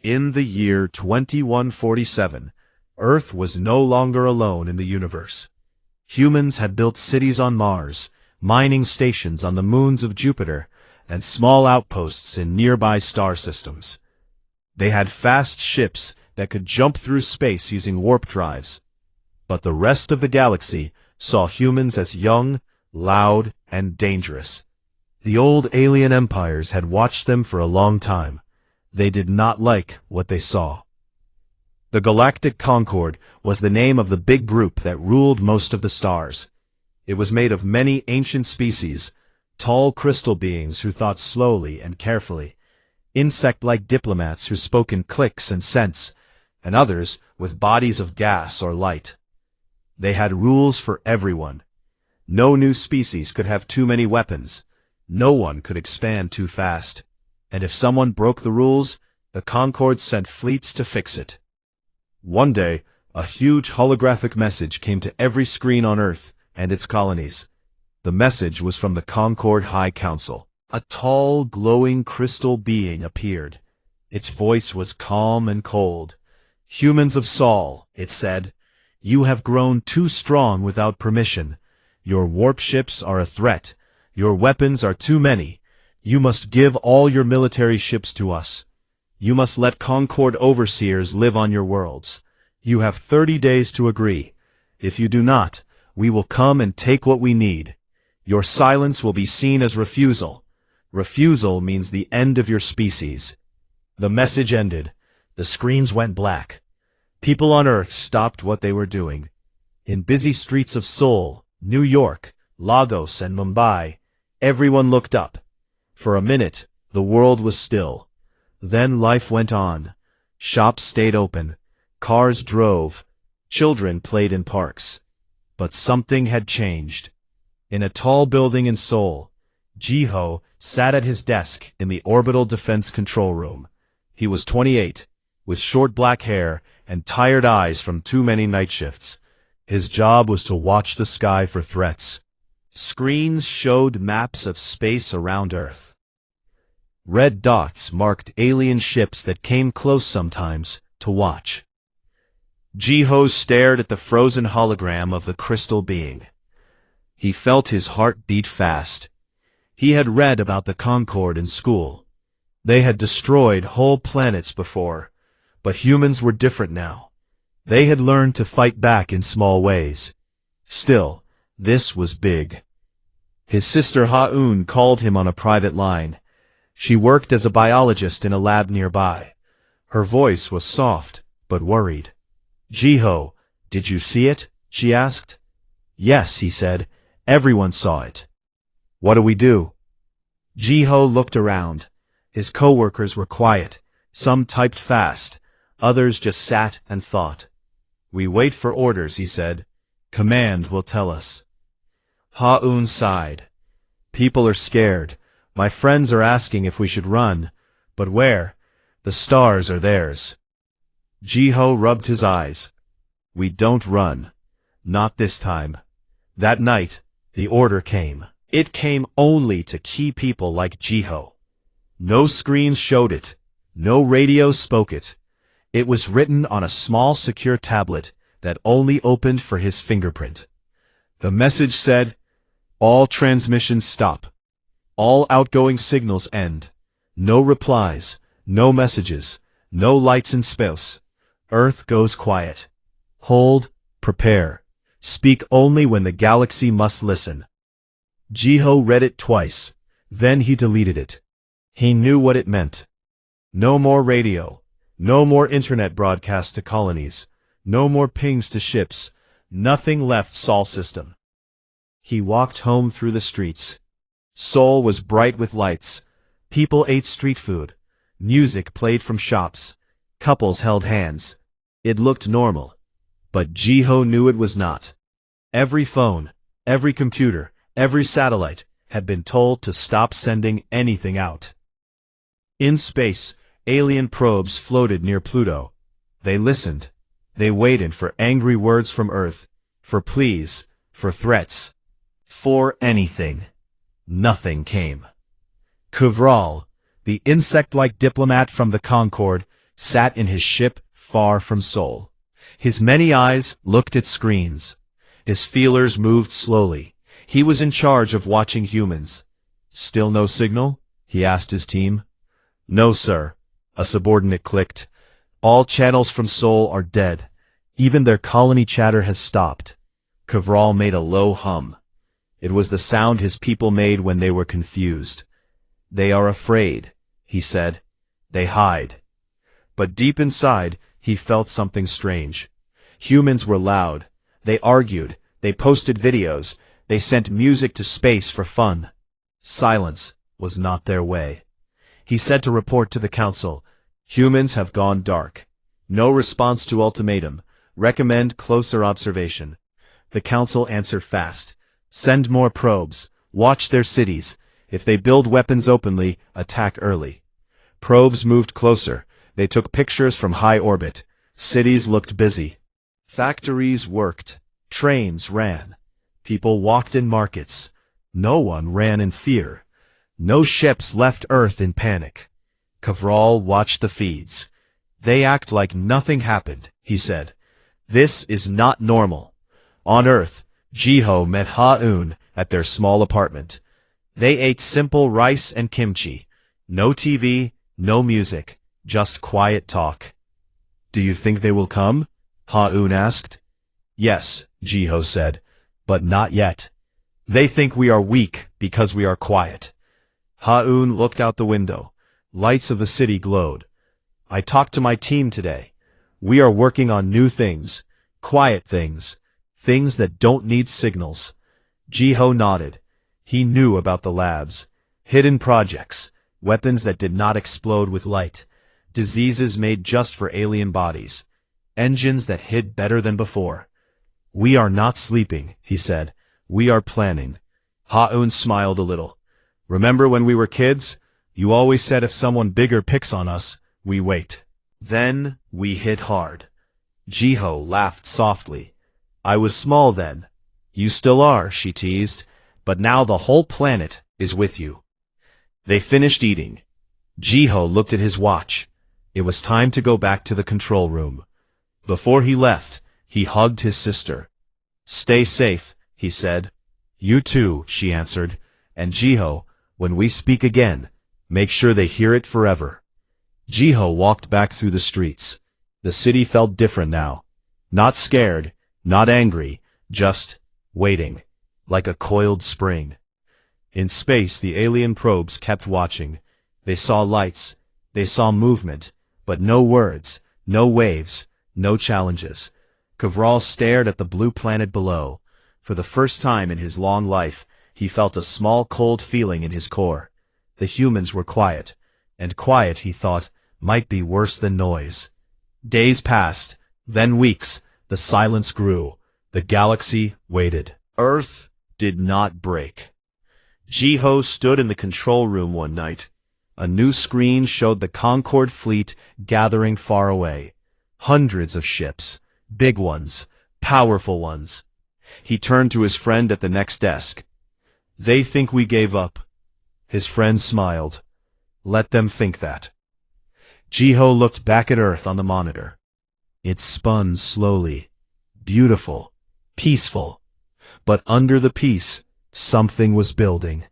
In the year 2147, Earth was no longer alone in the universe. Humans had built cities on Mars, mining stations on the moons of Jupiter, and small outposts in nearby star systems. They had fast ships that could jump through space using warp drives. But the rest of the galaxy saw humans as young, loud, and dangerous. The old alien empires had watched them for a long time. They did not like what they saw. The Galactic Concord was the name of the big group that ruled most of the stars. It was made of many ancient species, tall crystal beings who thought slowly and carefully, insect-like diplomats who spoke in clicks and scents, and others with bodies of gas or light. They had rules for everyone. No new species could have too many weapons. No one could expand too fast. And if someone broke the rules, the Concord sent fleets to fix it. One day, a huge holographic message came to every screen on Earth and its colonies. The message was from the Concord High Council. A tall, glowing crystal being appeared. Its voice was calm and cold. "Humans of Sol," it said, "you have grown too strong without permission. Your warp ships are a threat. Your weapons are too many. You must give all your military ships to us. You must let Concord overseers live on your worlds. You have 30 days to agree. If you do not, we will come and take what we need. Your silence will be seen as refusal. Refusal means the end of your species." The message ended. The screens went black. People on Earth stopped what they were doing. In busy streets of Seoul, New York, Lagos, and Mumbai, everyone looked up. For a minute, the world was still. Then life went on. Shops stayed open. Cars drove. Children played in parks. But something had changed. In a tall building in Seoul, Ji-ho sat at his desk in the Orbital Defense Control Room. He was 28, with short black hair and tired eyes from too many night shifts. His job was to watch the sky for threats. Screens showed maps of space around Earth. Red dots marked alien ships that came close sometimes to watch. Ji-ho stared at the frozen hologram of the crystal being. He felt his heart beat fast. He had read about the Concord in school. They had destroyed whole planets before, but humans were different now. They had learned to fight back in small ways. Still, this was big. His sister Ha-eun called him on a private line. She worked as a biologist in a lab nearby. Her voice was soft, but worried. "Ji-ho, did you see it?" she asked. "Yes," he said. "Everyone saw it." "What do we do?" Ji-ho looked around. His co-workers were quiet. Some typed fast. Others just sat and thought. "We wait for orders," he said. "Command will tell us." Ha-eun sighed. "People are scared. My friends are asking if we should run. But where? The stars are theirs." Ji-ho rubbed his eyes. "We don't run. Not this time." That night, the order came. It came only to key people like Ji-ho. No screens showed it. No radio spoke it. It was written on a small secure tablet that only opened for his fingerprint. The message said, "All transmissions stop. All outgoing signals end. No replies, no messages, no lights in space. Earth goes quiet. Hold, prepare. Speak only when the galaxy must listen." Ji-ho read it twice. Then he deleted it. He knew what it meant. No more radio. No more internet broadcasts to colonies. No more pings to ships. Nothing left Sol system. He walked home through the streets. Seoul was bright with lights. People ate street food. Music played from shops. Couples held hands. It looked normal. But Ji-ho knew it was not. Every phone, every computer, every satellite had been told to stop sending anything out. In space, alien probes floated near Pluto. They listened. They waited for angry words from Earth, for pleas, for threats, for anything. Nothing came. Kuvral, the insect-like diplomat from the Concord, sat in his ship far from Sol. His many eyes looked at screens. His feelers moved slowly. He was in charge of watching humans. "Still no signal?" he asked his team. "No, sir," a subordinate clicked. "All channels from Sol are dead. Even their colony chatter has stopped." Kavral made a low hum. It was the sound his people made when they were confused. "They are afraid," he said. "They hide." But deep inside, he felt something strange. Humans were loud. They argued. They posted videos. They sent music to space for fun. Silence was not their way. He said to report to the council, "Humans have gone dark. No response to ultimatum. Recommend closer observation." The council answered fast. "Send more probes. Watch their cities. If they build weapons openly, attack early." Probes moved closer. They took pictures from high orbit. Cities looked busy. Factories worked. Trains ran. People walked in markets. No one ran in fear. No ships left Earth in panic. Kavral watched the feeds. "They act like nothing happened," he said. "This is not normal." On Earth, Jiho met Ha-un at their small apartment. They ate simple rice and kimchi. No TV, no music, just quiet talk. "Do you think they will come?" Ha-un asked. "Yes," Jiho said, "but not yet. They think we are weak because we are quiet." Ha-un looked out the window. Lights of the city glowed. "I talked to my team today. We are working on new things, quiet things, things that don't need signals." Jiho nodded. He knew about the labs. Hidden projects, weapons that did not explode with light, diseases made just for alien bodies, engines that hid better than before. "We are not sleeping," he said. "We are planning." Ha-un smiled a little. "Remember when we were kids? You always said if someone bigger picks on us, we wait. Then we hit hard." Jiho laughed softly. "I was small then. You still are," she teased. "But now the whole planet is with you." They finished eating. Jiho looked at his watch. It was time to go back to the control room. Before he left, he hugged his sister. "Stay safe," he said. "You too," she answered. "And Jiho, when we speak again, make sure they hear it forever." Jiho walked back through the streets. The city felt different now. Not scared, not angry, just waiting, like a coiled spring. In space, the alien probes kept watching. They saw lights, they saw movement, but no words, no waves, no challenges. Kavral stared at the blue planet below. For the first time in his long life, he felt a small cold feeling in his core. The humans were quiet, and quiet, he thought, might be worse than noise. Days passed, then weeks. The silence grew. The galaxy waited. Earth did not break. Jiho stood in the control room one night. A new screen showed the Concorde fleet gathering far away. Hundreds of ships, big ones, powerful ones. He turned to his friend at the next desk. "They think we gave up." His friend smiled. "Let them think that." Jiho looked back at Earth on the monitor. It spun slowly, beautiful, peaceful. But under the peace, something was building.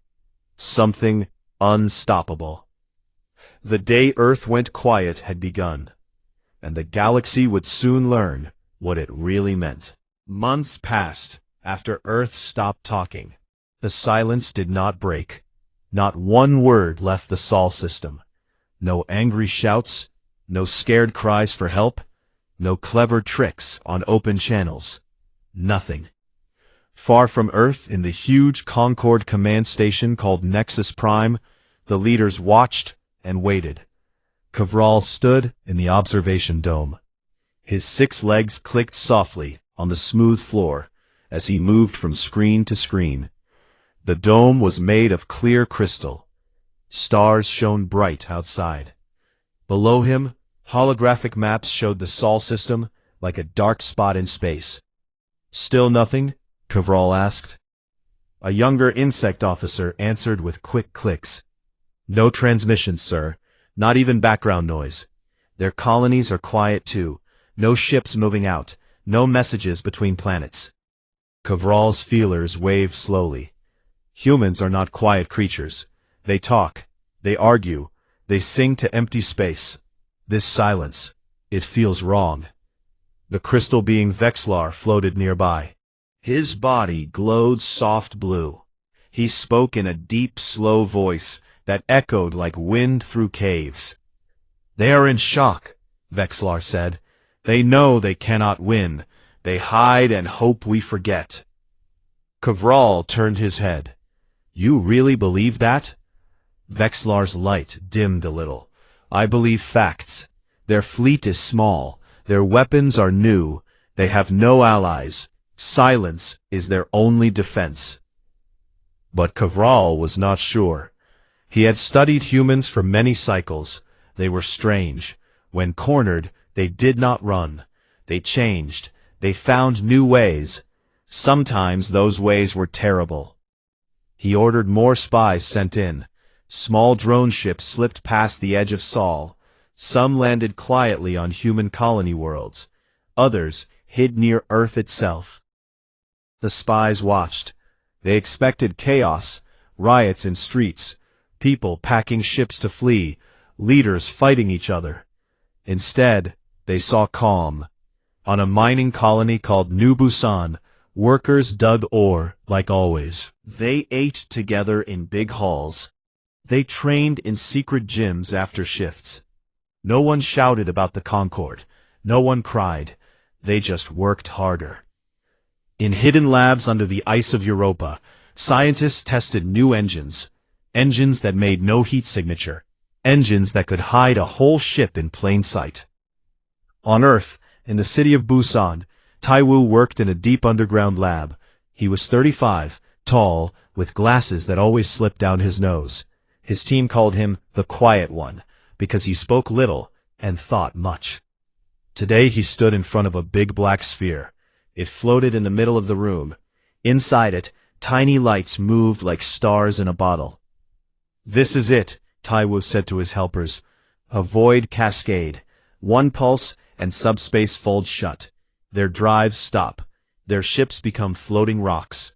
Something unstoppable. The day Earth went quiet had begun, and the galaxy would soon learn what it really meant. Months passed after Earth stopped talking. The silence did not break. Not one word left the Sol system. No angry shouts, no scared cries for help, no clever tricks on open channels. Nothing. Far from Earth, in the huge Concorde command station called Nexus Prime, the leaders watched and waited. Kavral stood in the observation dome. His 6 legs clicked softly on the smooth floor as he moved from screen to screen. The dome was made of clear crystal. Stars shone bright outside. Below him, holographic maps showed the Sol system like a dark spot in space. "Still nothing?" Kavral asked. A younger insect officer answered with quick clicks. "No transmissions, sir. Not even background noise. Their colonies are quiet too. No ships moving out. No messages between planets. Kavral's feelers wave slowly. Humans are not quiet creatures. They talk. They argue. They sing to empty space. This silence. It feels wrong. The crystal being Vexlar floated nearby. His body glowed soft blue. He spoke in a deep, slow voice that echoed like wind through caves. They are in shock, Vexlar said. They know they cannot win. They hide and hope we forget. Kavral turned his head. You really believe that? Vexlar's light dimmed a little. I believe facts. Their fleet is small. Their weapons are new. They have no allies. Silence is their only defense. But Kavral was not sure. He had studied humans for many cycles. They were strange. When cornered, they did not run. They changed. They found new ways. Sometimes those ways were terrible. He ordered more spies sent in. Small drone ships slipped past the edge of Sol. Some landed quietly on human colony worlds. Others hid near Earth itself. The spies watched. They expected chaos, riots in streets, people packing ships to flee, leaders fighting each other. Instead, they saw calm. On a mining colony called New Busan, workers dug ore, like always. They ate together in big halls. They trained in secret gyms after shifts. No one shouted about the Concord. No one cried. They just worked harder. In hidden labs under the ice of Europa, scientists tested new engines. Engines that made no heat signature. Engines that could hide a whole ship in plain sight. On Earth, in the city of Busan, Taiwu worked in a deep underground lab. He was 35, tall, with glasses that always slipped down his nose. His team called him the Quiet One, because he spoke little and thought much. Today he stood in front of a big black sphere. It floated in the middle of the room. Inside it, tiny lights moved like stars in a bottle. This is it, Taiwu said to his helpers. A void cascade. One pulse and subspace folds shut. Their drives stop. Their ships become floating rocks.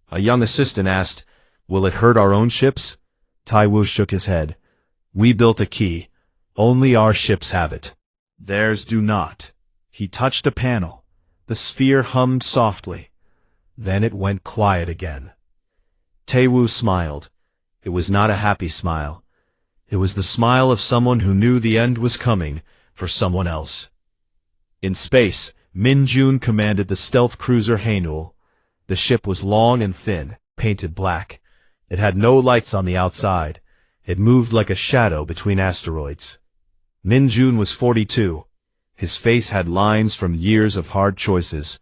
A young assistant asked, Will it hurt our own ships? Taiwu shook his head. We built a key. Only our ships have it. Theirs do not. He touched a panel. The sphere hummed softly. Then it went quiet again. Taiwu smiled. It was not a happy smile. It was the smile of someone who knew the end was coming for someone else. In space, Min Jun commanded the stealth cruiser Hainul. The ship was long and thin, painted black. It had no lights on the outside. It moved like a shadow between asteroids. Min Jun was 42. His face had lines from years of hard choices.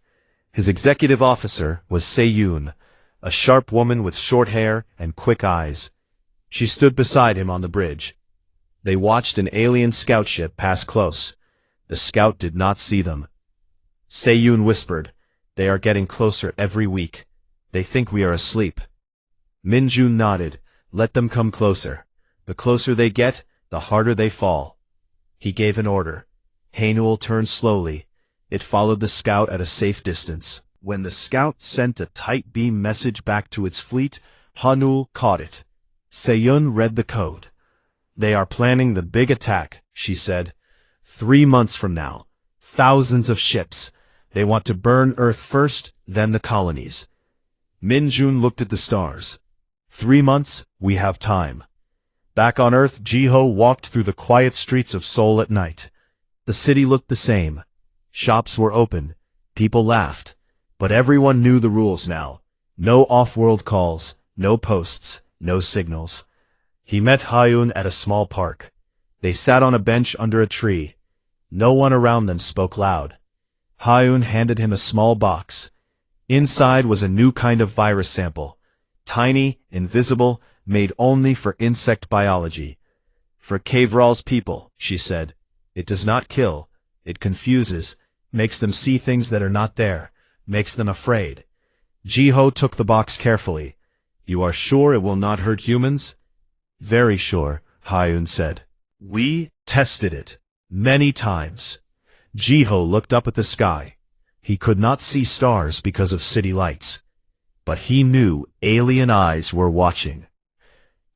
His executive officer was Se-Yoon, a sharp woman with short hair and quick eyes. She stood beside him on the bridge. They watched an alien scout ship pass close. The scout did not see them. Se-Yoon whispered, They are getting closer every week. They think we are asleep. Min Jun nodded. Let them come closer. The closer they get, the harder they fall. He gave an order. Hainul turned slowly. It followed the scout at a safe distance. When the scout sent a tight beam message back to its fleet, Hainul caught it. Se-Yoon read the code. They are planning the big attack, she said. 3 months from now. Thousands of ships. They want to burn Earth first, then the colonies. Min Jun looked at the stars. 3 months, we have time. Back on Earth, Jiho walked through the quiet streets of Seoul at night. The city looked the same. Shops were open. People laughed. But everyone knew the rules now. No off-world calls, no posts, no signals. He met Hyun at a small park. They sat on a bench under a tree. No one around them spoke loud. Hyun handed him a small box. Inside was a new kind of virus sample. Tiny, invisible, made only for insect biology. For Kavral's people, she said. It does not kill. It confuses, makes them see things that are not there, makes them afraid. Jiho took the box carefully. You are sure it will not hurt humans? Very sure, Hyun said. We tested it. Many times. Jiho looked up at the sky. He could not see stars because of city lights. But he knew alien eyes were watching.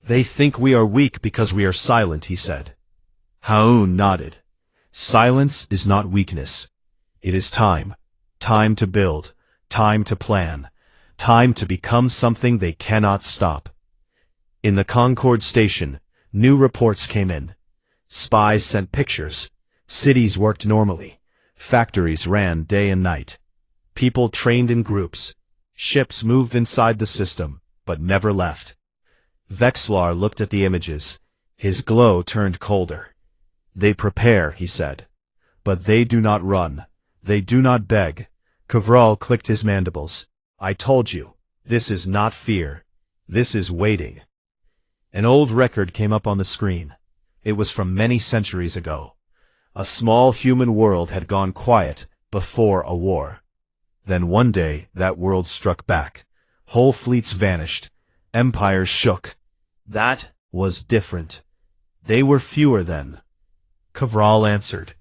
They think we are weak because we are silent, he said. Haun nodded. Silence is not weakness. It is time. Time to build. Time to plan. Time to become something they cannot stop. In the Concorde station, new reports came in. Spies sent pictures. Cities worked normally. Factories ran day and night. People trained in groups. Ships moved inside the system, but never left. Vexlar looked at the images. His glow turned colder. They prepare, he said. But they do not run. They do not beg. Kavral clicked his mandibles. I told you, this is not fear. This is waiting. An old record came up on the screen. It was from many centuries ago. A small human world had gone quiet before a war. Then one day that world struck back. Whole fleets vanished. Empires shook. That was different. They were fewer then. Kavral answered.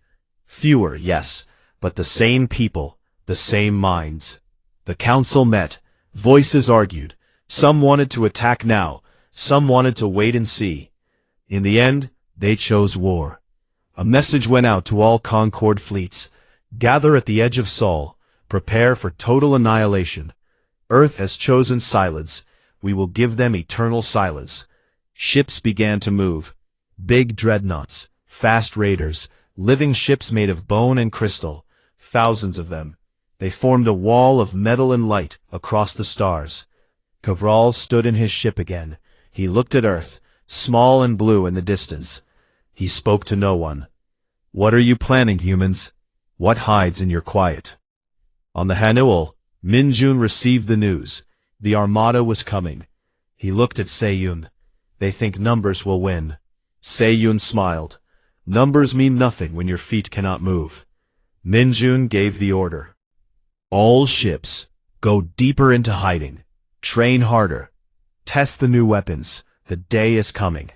Fewer, yes, but the same people, the same minds. The council met. Voices argued. Some wanted to attack now. Some wanted to wait and see. In the end, they chose war. A message went out to all Concorde fleets. Gather at the edge of Sol. Prepare for total annihilation. Earth has chosen silence. We will give them eternal silence. Ships began to move. Big dreadnoughts, fast raiders, living ships made of bone and crystal. Thousands of them. They formed a wall of metal and light across the stars. Kavral stood in his ship again. He looked at Earth, small and blue in the distance. He spoke to no one. What are you planning, humans? What hides in your quiet? On the Hanuel, Minjun received the news. The armada was coming. He looked at Seiyun. They think numbers will win. Seiyun smiled. Numbers mean nothing when your feet cannot move. Minjun gave the order. All ships, go deeper into hiding. Train harder. Test the new weapons. The day is coming.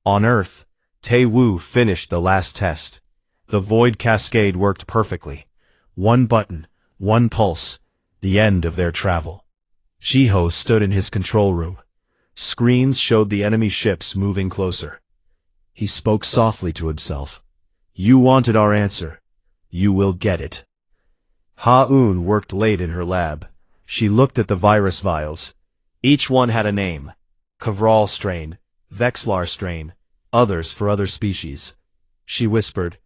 On Earth, Taewu finished the last test. The Void Cascade worked perfectly. One button, one pulse, the end of their travel. Jiho stood in his control room. Screens showed the enemy ships moving closer. He spoke softly to himself. You wanted our answer. You will get it. Ha-Un worked late in her lab. She looked at the virus vials. Each one had a name. Kavral strain, Vexlar strain, others for other species. She whispered,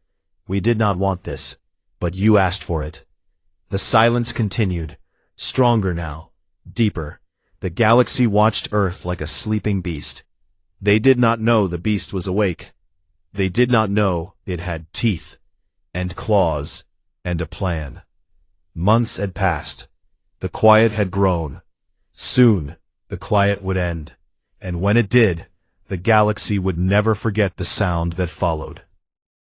We did not want this, but you asked for it. The silence continued, stronger now, deeper. The galaxy watched Earth like a sleeping beast. They did not know the beast was awake. They did not know it had teeth, and claws, and a plan. Months had passed. The quiet had grown. Soon, the quiet would end. And when it did, the galaxy would never forget the sound that followed.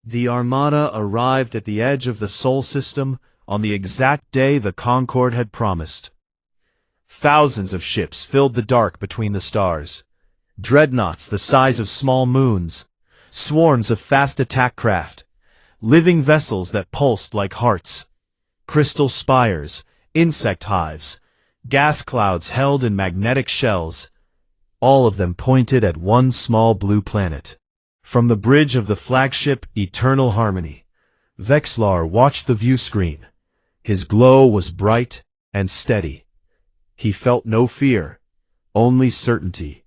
The Armada arrived at the edge of the Sol system on the exact day the Concorde had promised. Thousands of ships filled the dark between the stars. Dreadnoughts the size of small moons. Swarms of fast attack craft. Living vessels that pulsed like hearts. Crystal spires, insect hives, gas clouds held in magnetic shells. All of them pointed at one small blue planet. From the bridge of the flagship Eternal Harmony, Vexlar watched the view screen. His glow was bright and steady. He felt no fear, only certainty.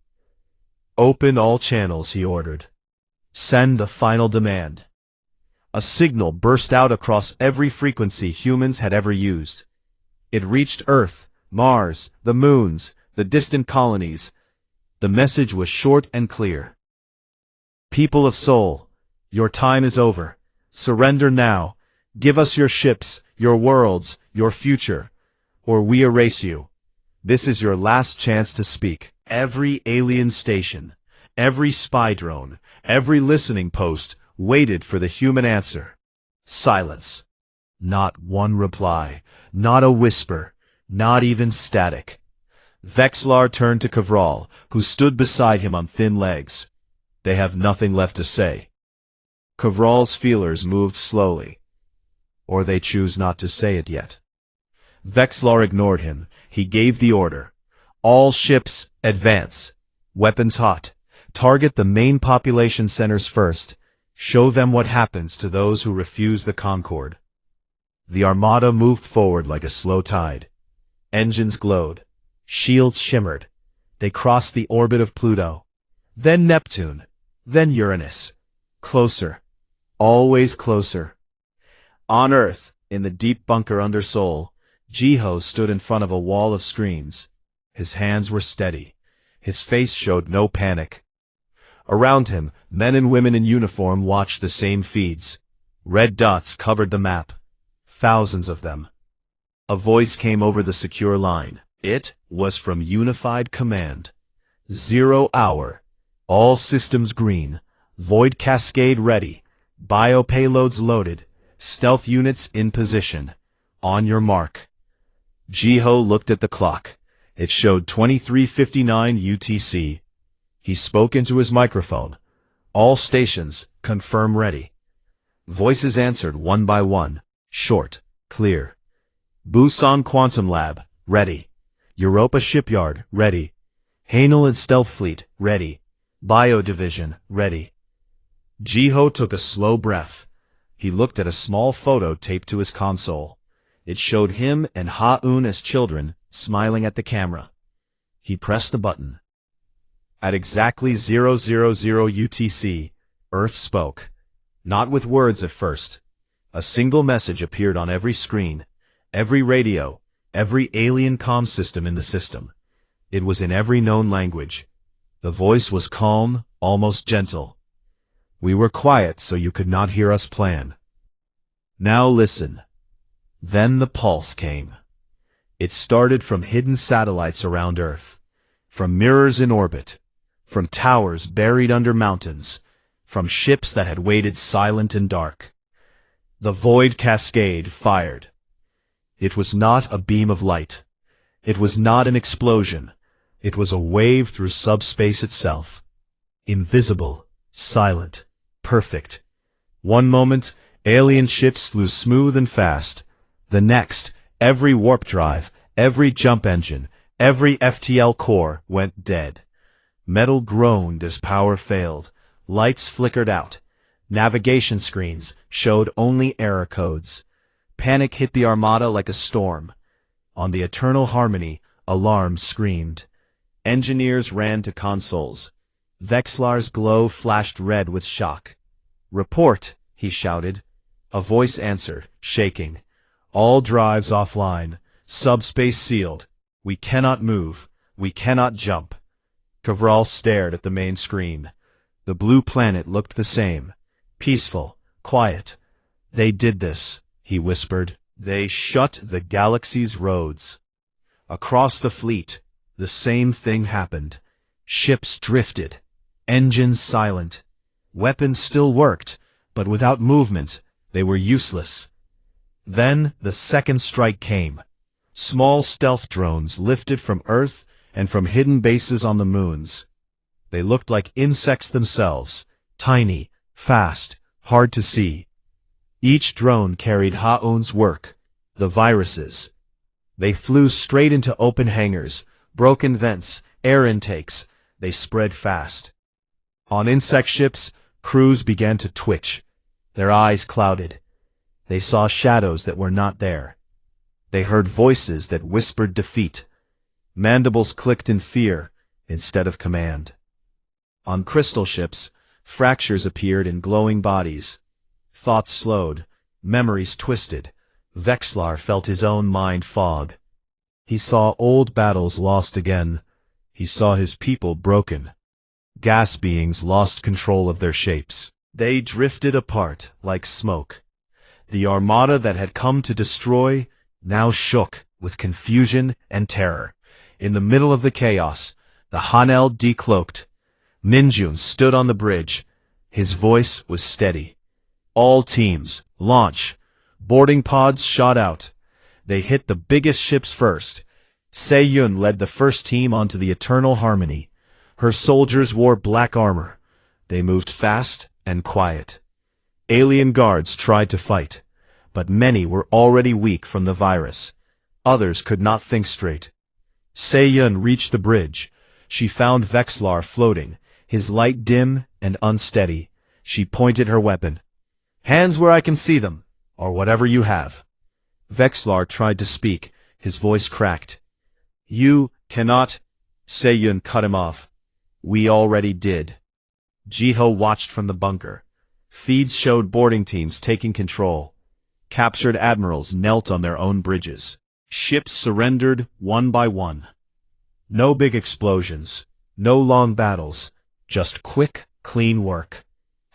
Open all channels, he ordered. Send the final demand. A signal burst out across every frequency humans had ever used. It reached Earth, Mars, the moons, the distant colonies. The message was short and clear. People of Sol, your time is over. Surrender now. Give us your ships, your worlds, your future, or we erase you. This is your last chance to speak. Every alien station, every spy drone, every listening post waited for the human answer. Silence. Not one reply, not a whisper, not even static. Vexlar turned to Kavral, who stood beside him on thin legs. They have nothing left to say. Kavral's feelers moved slowly. Or they choose not to say it yet. Vexlar ignored him. He gave the order. All ships, advance. Weapons hot. Target the main population centers first. Show them what happens to those who refuse the Concord. The armada moved forward like a slow tide. Engines glowed. Shields shimmered. They crossed the orbit of Pluto. Then Neptune. Then Uranus. Closer. Always closer. On Earth, in the deep bunker under Sol, Jiho stood in front of a wall of screens. His hands were steady. His face showed no panic. Around him, men and women in uniform watched the same feeds. Red dots covered the map. Thousands of them. A voice came over the secure line. It was from Unified Command. 0 hour. All systems green. Void cascade ready. Bio payloads loaded. Stealth units in position. On your mark. Jiho looked at the clock. It showed 23:59 UTC. He spoke into his microphone. All stations, confirm ready. Voices answered one by one. Short, clear. Busan Quantum Lab, ready. Europa Shipyard, ready. Haenel and Stealth Fleet, ready. Bio Division, ready. Jiho took a slow breath. He looked at a small photo taped to his console. It showed him and Ha-Un as children, smiling at the camera. He pressed the button. At exactly 000 UTC, Earth spoke. Not with words at first. A single message appeared on every screen, every radio, every alien comm system in the system. It was in every known language. The voice was calm, almost gentle. We were quiet so you could not hear us plan. Now listen. Then the pulse came. It started from hidden satellites around Earth, from mirrors in orbit, from towers buried under mountains, from ships that had waited silent and dark. The void cascade fired. It was not a beam of light. It was not an explosion. It was a wave through subspace itself. Invisible, silent, perfect. One moment, alien ships flew smooth and fast. The next, every warp drive, every jump engine, every FTL core went dead. Metal groaned as power failed. Lights flickered out. Navigation screens showed only error codes. Panic hit the armada like a storm. On the Eternal Harmony, alarms screamed. Engineers ran to consoles. Vexlar's glow flashed red with shock. "Report," he shouted. A voice answered, shaking. "All drives offline. Subspace sealed. We cannot move. We cannot jump." Kavral stared at the main screen. The blue planet looked the same. Peaceful, quiet. "They did this," he whispered. "They shut the galaxy's roads." Across the fleet, the same thing happened. Ships drifted. Engines silent. Weapons still worked, but without movement, they were useless. Then the second strike came. Small stealth drones lifted from Earth and from hidden bases on the moons. They looked like insects themselves, tiny, fast, hard to see. Each drone carried Ha-Un's work, the viruses. They flew straight into open hangars, broken vents, air intakes. They spread fast. On insect ships, crews began to twitch. Their eyes clouded. They saw shadows that were not there. They heard voices that whispered defeat. Mandibles clicked in fear instead of command. On crystal ships, fractures appeared in glowing bodies. Thoughts slowed, memories twisted. Vexlar felt his own mind fog. He saw old battles lost again. He saw his people broken. Gas beings lost control of their shapes. They drifted apart like smoke. The armada that had come to destroy now shook with confusion and terror. In the middle of the chaos, the Hanel decloaked. Minjun stood on the bridge. His voice was steady. "All teams, launch." Boarding pods shot out. They hit the biggest ships first. Se-Yun led the first team onto the Eternal Harmony. Her soldiers wore black armor. They moved fast and quiet. Alien guards tried to fight, but many were already weak from the virus. Others could not think straight. Se-Yun reached the bridge. She found Vexlar floating, his light dim and unsteady. She pointed her weapon. "Hands where I can see them, or whatever you have." Vexlar tried to speak, his voice cracked. "You cannot." Se-Yun cut him off. "We already did." Jiho watched from the bunker. Feeds showed boarding teams taking control. Captured admirals knelt on their own bridges. Ships surrendered one by one. No big explosions, no long battles, just quick, clean work.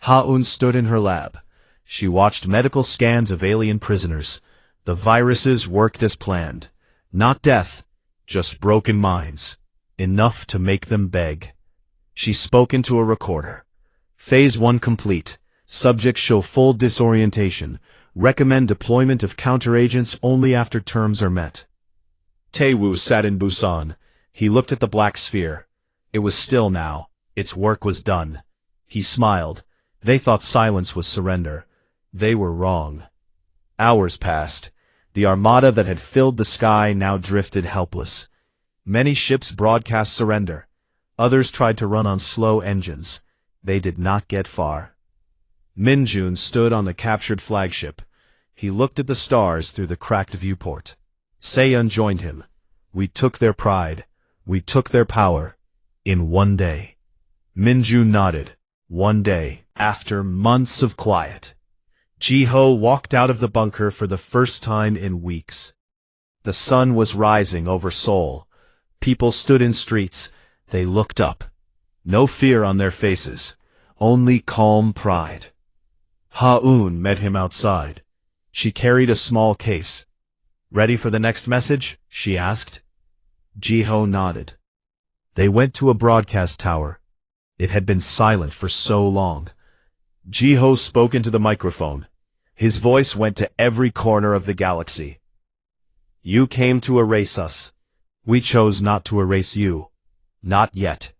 Ha-Un stood in her lab. She watched medical scans of alien prisoners. The viruses worked as planned. Not death, just broken minds. Enough to make them beg. She spoke into a recorder. Phase 1 complete. Subjects show full disorientation. Recommend deployment of counteragents only after terms are met. Taewoo sat in Busan. He looked at the black sphere. It was still now. Its work was done. He smiled. They thought silence was surrender. They were wrong. Hours passed. The armada that had filled the sky now drifted helpless. Many ships broadcast surrender. Others tried to run on slow engines. They did not get far. Minjun stood on the captured flagship. He looked at the stars through the cracked viewport. Se-Yun joined him. "We took their pride. We took their power. In one day." Minjun nodded. One day, after months of quiet. Jiho walked out of the bunker for the first time in weeks. The sun was rising over Seoul. People stood in streets. They looked up. No fear on their faces. Only calm pride. Ha-Un met him outside. She carried a small case. "Ready for the next message?" she asked. Jiho nodded. They went to a broadcast tower. It had been silent for so long. Jiho spoke into the microphone. His voice went to every corner of the galaxy. "You came to erase us. We chose not to erase you. Not yet.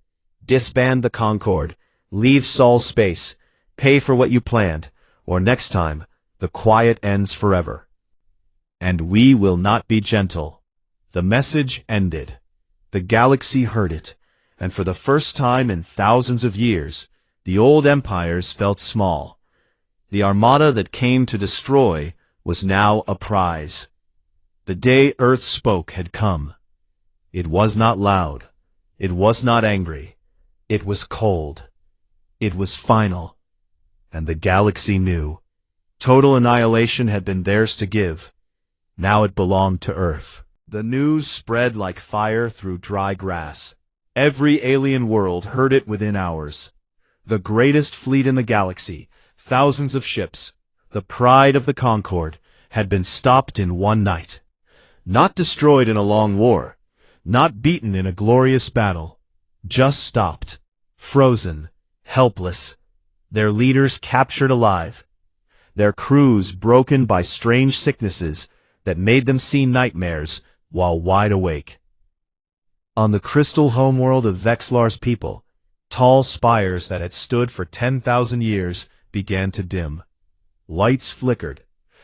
Disband the Concord. Leave Sol space. Pay for what you planned. Or next time, the quiet ends forever. And we will not be gentle." The message ended. The galaxy heard it, and for the first time in thousands of years, the old empires felt small. The armada that came to destroy was now a prize. The day Earth spoke had come. It was not loud. It was not angry. It was cold. It was final. And the galaxy knew. Total annihilation had been theirs to give. Now it belonged to Earth. The news spread like fire through dry grass. Every alien world heard it within hours. The greatest fleet in the galaxy, thousands of ships, the pride of the Concord, had been stopped in one night. Not destroyed in a long war, not beaten in a glorious battle, just stopped, frozen, helpless, their leaders captured alive, their crews broken by strange sicknesses that made them see nightmares while wide awake. On the crystal homeworld of Vexlar's people, tall spires that had stood for 10,000 years began to dim. Lights flickered.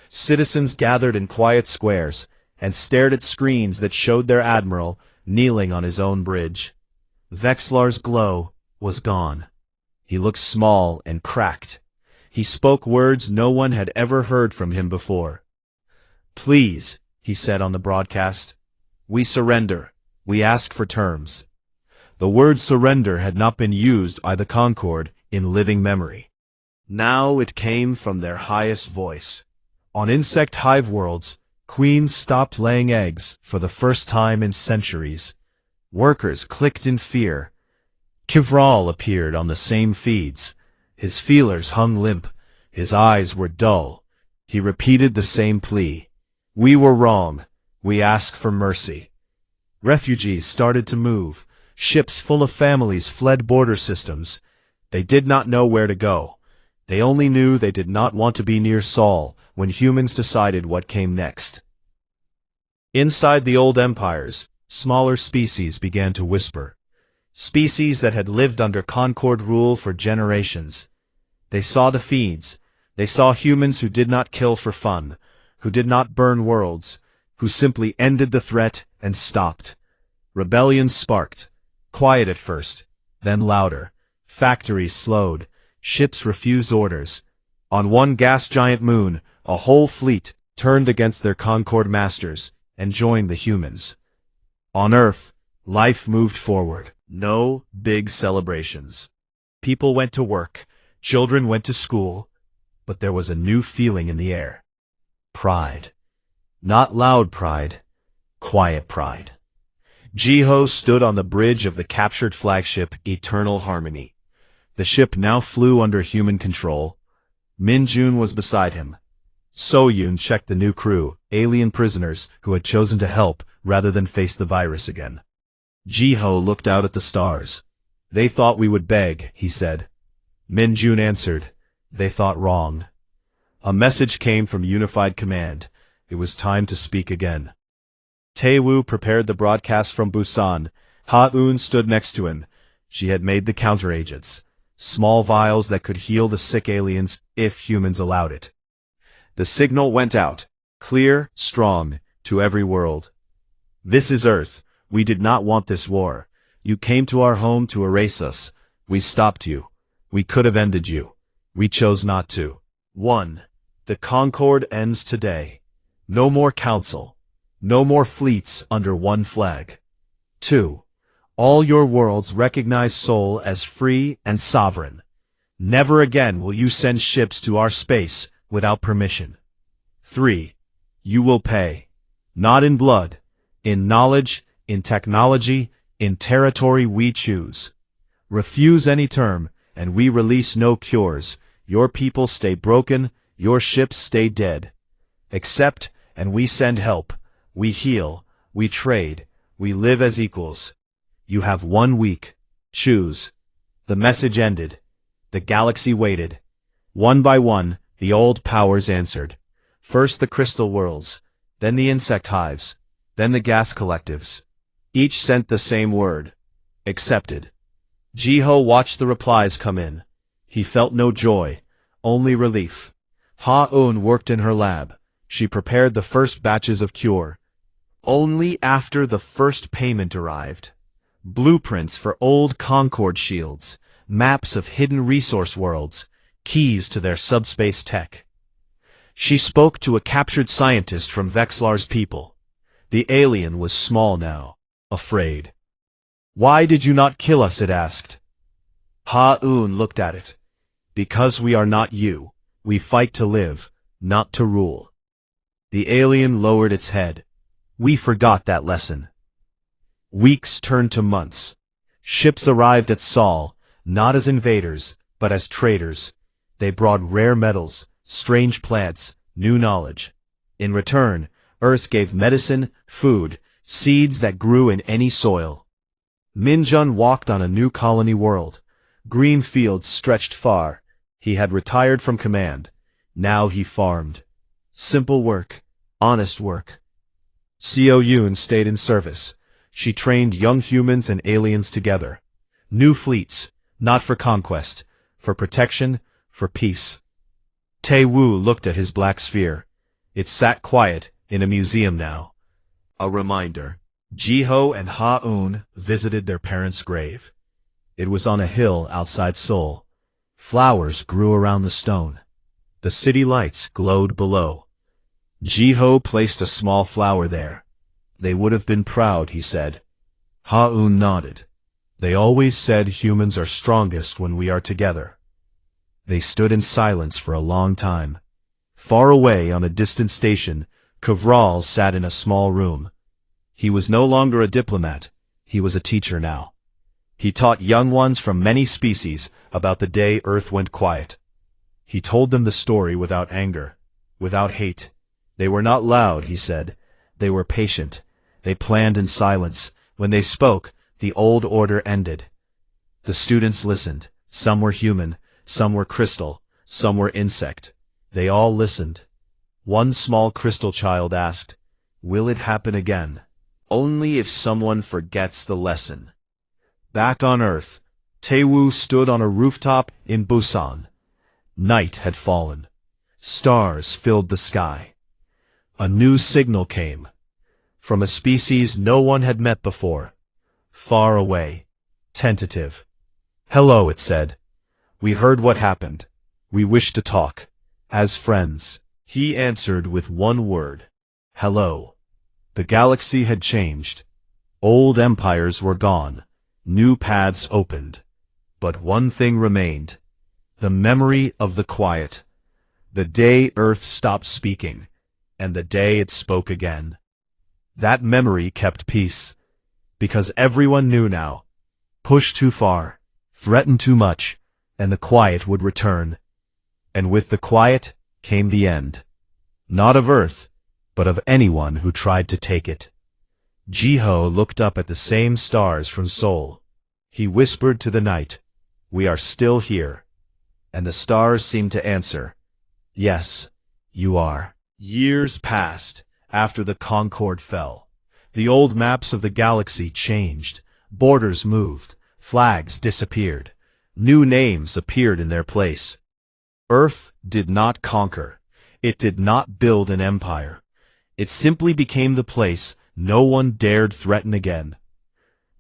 Citizens gathered in quiet squares and stared at screens that showed their admiral kneeling on his own bridge. Vexlar's glow was gone. He looked small and cracked. He spoke words no one had ever heard from him before. "Please," he said on the broadcast, "we surrender. We ask for terms." The word surrender had not been used by the Concord in living memory. Now it came from their highest voice. On insect hive worlds, queens stopped laying eggs for the first time in centuries. Workers clicked in fear. Kivral appeared on the same feeds. His feelers hung limp. His eyes were dull. He repeated the same plea. "We were wrong. We ask for mercy." Refugees started to move. Ships full of families fled border systems. They did not know where to go. They only knew they did not want to be near Sol when humans decided what came next. Inside the old empires, smaller species began to whisper. Species that had lived under Concord rule for generations. They saw the feeds. They saw humans who did not kill for fun, who did not burn worlds, who simply ended the threat and stopped. Rebellions sparked, quiet at first, then louder. Factories slowed, ships refused orders. On one gas-giant moon, a whole fleet turned against their Concord masters and joined the humans. On Earth, life moved forward. No big celebrations. People went to work, children went to school, but there was a new feeling in the air. Pride. Not loud pride, quiet pride. Jiho stood on the bridge of the captured flagship Eternal Harmony. The ship now flew under human control. Min-jun was beside him. So-yoon checked the new crew, alien prisoners who had chosen to help rather than face the virus again. Jiho looked out at the stars. They thought we would beg, he said. Min-jun answered, they thought wrong. A message came from Unified Command. It was time to speak again. Tae-woo prepared the broadcast from Busan. Ha-eun stood next to him. She had made the counteragents, small vials that could heal the sick aliens if humans allowed it. The signal went out, clear, strong, to every world. This is Earth. We did not want this war. You came to our home to erase us. We stopped you. We could have ended you. We chose not to. 1. The Concord ends today. No more council. No more fleets under one flag. 2. All your worlds recognize Seoul as free and sovereign. Never again will you send ships to our space without permission. 3. You will pay. Not in blood. In knowledge, in technology, in territory we choose. Refuse any term, and we release no cures. Your people stay broken, your ships stay dead. Accept, and we send help. We heal, we trade, we live as equals. You have 1 week. Choose. The message ended. The galaxy waited. One by one, the old powers answered. First the crystal worlds, then the insect hives, then the gas collectives. Each sent the same word. Accepted. Jiho watched the replies come in. He felt no joy, only relief. Ha-eun worked in her lab. She prepared the first batches of cure. Only after the first payment arrived. Blueprints for old Concord shields, maps of hidden resource worlds, keys to their subspace tech. She spoke to a captured scientist from Vexlar's people. The alien was small now, afraid. Why did you not kill us, it asked. Ha-eun looked at it. Because we are not you. We fight to live, not to rule. The alien lowered its head. We forgot that lesson. Weeks turned to months. Ships arrived at Seoul, not as invaders, but as traders. They brought rare metals, strange plants, new knowledge. In return, Earth gave medicine, food, seeds that grew in any soil. Min-jun walked on a new colony world. Green fields stretched far. He had retired from command. Now he farmed. Simple work, honest work. So-yoon stayed in service. She trained young humans and aliens together. New fleets, not for conquest, for protection, for peace. Tae-woo looked at his black sphere. It sat quiet in a museum now. A reminder. Jiho and Ha-eun visited their parents' grave. It was on a hill outside Seoul. Flowers grew around the stone. The city lights glowed below. Jiho placed a small flower there. They would have been proud, he said. Ha-eun nodded. They always said humans are strongest when we are together. They stood in silence for a long time. Far away on a distant station, Kovral sat in a small room. He was no longer a diplomat. He was a teacher now. He taught young ones from many species about the day Earth went quiet. He told them the story without anger, without hate. They were not loud, he said. They were patient. They planned in silence. When they spoke, the old order ended. The students listened. Some were human, some were crystal, some were insect. They all listened. One small crystal child asked, "Will it happen again?" Only if someone forgets the lesson. Back on Earth, Tae-woo stood on a rooftop in Busan. Night had fallen. Stars filled the sky. A new signal came. From a species no one had met before. Far away. Tentative. "Hello," it said. "We heard what happened. We wish to talk. As friends." He answered with one word. Hello. The galaxy had changed. Old empires were gone. New paths opened. But one thing remained. The memory of the quiet. The day Earth stopped speaking, and the day it spoke again. That memory kept peace. Because everyone knew now. Push too far, threaten too much, and the quiet would return. And with the quiet came the end. Not of Earth, but of anyone who tried to take it. Jiho looked up at the same stars from Seoul. He whispered to the night, "We are still here." And the stars seemed to answer, "Yes, you are." Years passed after the Concorde fell. The old maps of the galaxy changed. Borders moved. Flags disappeared. New names appeared in their place. Earth did not conquer. It did not build an empire. It simply became the place no one dared threaten again.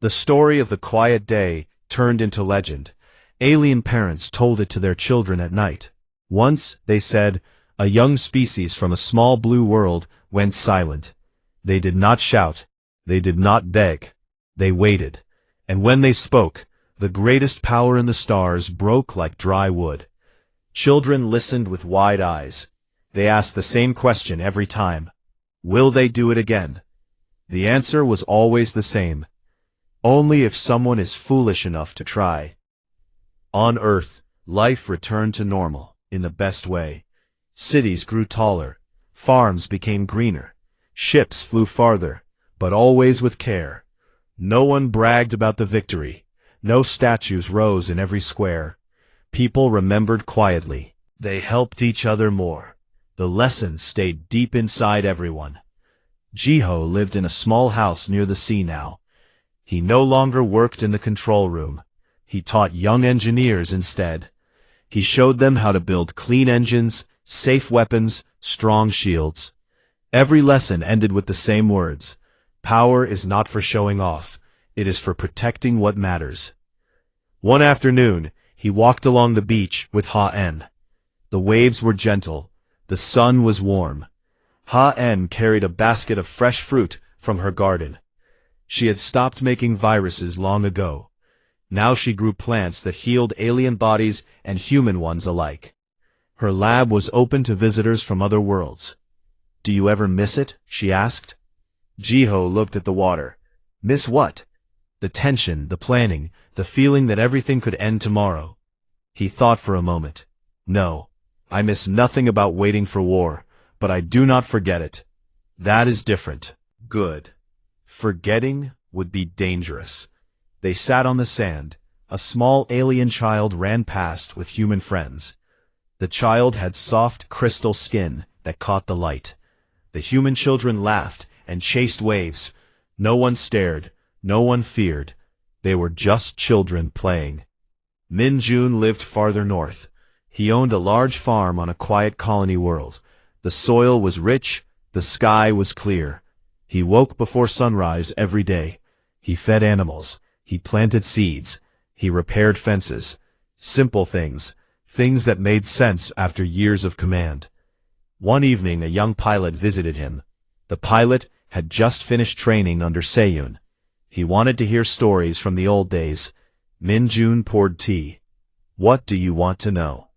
The story of the quiet day turned into legend. Alien parents told it to their children at night. Once, they said, a young species from a small blue world went silent. They did not shout. They did not beg. They waited. And when they spoke, the greatest power in the stars broke like dry wood. Children listened with wide eyes. They asked the same question every time. Will they do it again? The answer was always the same. Only if someone is foolish enough to try. On Earth, life returned to normal, in the best way. Cities grew taller. Farms became greener. Ships flew farther, but always with care. No one bragged about the victory. No statues rose in every square. People remembered quietly. They helped each other more. The lessons stayed deep inside everyone. Jiho lived in a small house near the sea now. He no longer worked in the control room. He taught young engineers instead. He showed them how to build clean engines, safe weapons, strong shields. Every lesson ended with the same words. Power is not for showing off. It is for protecting what matters. One afternoon, he walked along the beach with Ha-En. The waves were gentle. The sun was warm. Ha-En carried a basket of fresh fruit from her garden. She had stopped making viruses long ago. Now she grew plants that healed alien bodies and human ones alike. Her lab was open to visitors from other worlds. Do you ever miss it? She asked. Jiho looked at the water. Miss what? The tension, the planning, the feeling that everything could end tomorrow. He thought for a moment. No, I miss nothing about waiting for war, but I do not forget it. That is different. Good. Forgetting would be dangerous. They sat on the sand. A small alien child ran past with human friends. The child had soft crystal skin that caught the light. The human children laughed and chased waves. No one stared. No one feared. They were just children playing. Min-jun lived farther north. He owned a large farm on a quiet colony world. The soil was rich. The sky was clear. He woke before sunrise every day. He fed animals. He planted seeds. He repaired fences. Simple things. Things that made sense after years of command. One evening a young pilot visited him. The pilot had just finished training under Seyun. He wanted to hear stories from the old days. Min-jun poured tea. What do you want to know?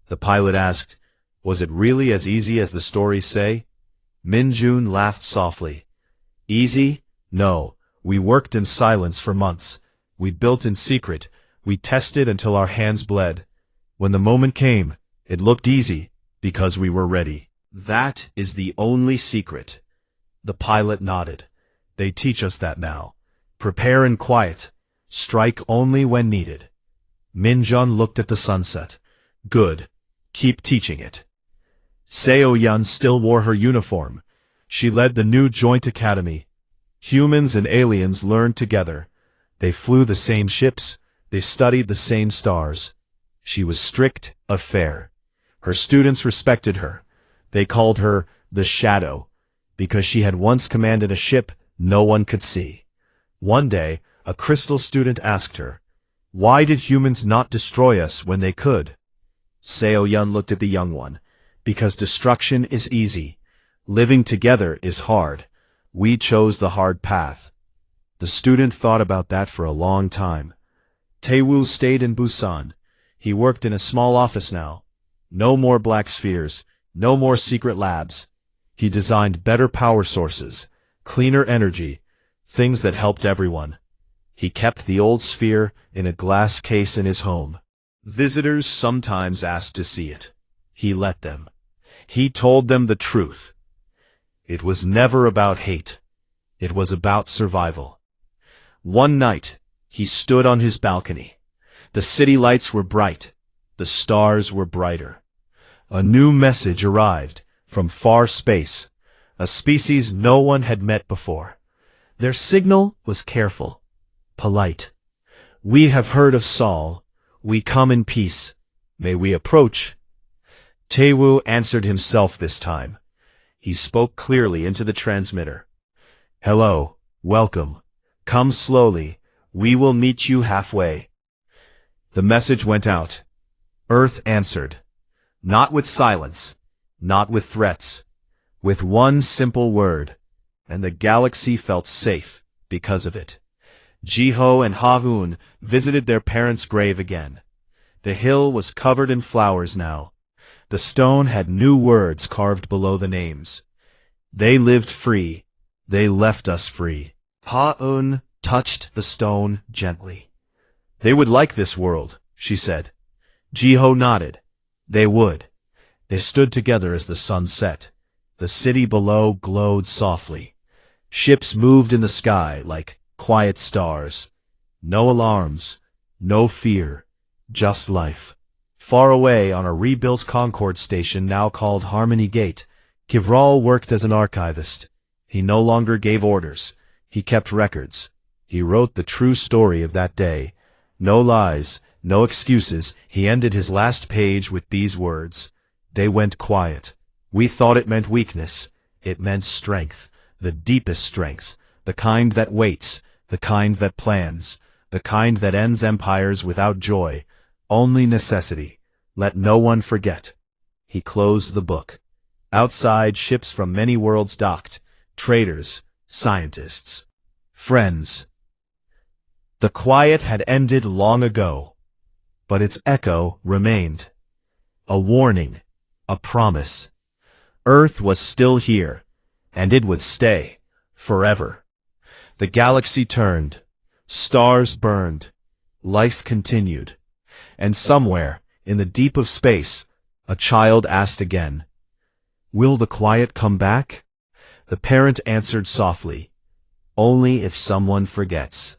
The pilot asked. Was it really as easy as the stories say? Min-jun laughed softly. Easy? No. We worked in silence for months. We built in secret. We tested until our hands bled. When the moment came, it looked easy, because we were ready. That is the only secret. The pilot nodded. They teach us that now. Prepare in quiet. Strike only when needed. Min-jun looked at the sunset. Good. Keep teaching it. Seo-yun still wore her uniform. She led the new joint academy. Humans and aliens learned together. They flew the same ships. They studied the same stars. She was strict, fair. Her students respected her. They called her the Shadow, because she had once commanded a ship no one could see. One day, a crystal student asked her, "Why did humans not destroy us when they could?" Seo Yun looked at the young one. "Because destruction is easy. Living together is hard. We chose the hard path." The student thought about that for a long time. Taewoo stayed in Busan. He worked in a small office now. No more black spheres, no more secret labs. He designed better power sources, cleaner energy, things that helped everyone. He kept the old sphere in a glass case in his home. Visitors sometimes asked to see it. He let them. He told them the truth. It was never about hate. It was about survival. One night, he stood on his balcony. The city lights were bright. The stars were brighter. A new message arrived from far space, a species no one had met before. Their signal was careful, polite. "We have heard of Saul. We come in peace. May we approach?" Taewoo answered himself this time. He spoke clearly into the transmitter. "Hello, welcome. Come slowly. We will meet you halfway." The message went out. Earth answered. Not with silence, not with threats, with one simple word, and the galaxy felt safe because of it. Jiho and Ha-hoon visited their parents' grave again. The hill was covered in flowers now. The stone had new words carved below the names. They lived free. They left us free. Ha-hoon touched the stone gently. "They would like this world," she said. Jiho nodded. They would. They stood together as the sun set. The city below glowed softly. Ships moved in the sky like quiet stars. No alarms, no fear, just life. Far away on a rebuilt Concord station now called Harmony Gate, Kivral worked as an archivist. He no longer gave orders. He kept records. He wrote the true story of that day. No lies, no excuses. He ended his last page with these words. "They went quiet. We thought it meant weakness. It meant strength, the deepest strength, the kind that waits, the kind that plans, the kind that ends empires without joy, only necessity. Let no one forget." He closed the book. Outside, ships from many worlds docked, traders, scientists, friends. The quiet had ended long ago, but its echo remained. A warning, a promise. Earth was still here, and it would stay, forever. The galaxy turned, stars burned, life continued, and somewhere, in the deep of space, a child asked again, "Will the quiet come back?" The parent answered softly, "Only if someone forgets."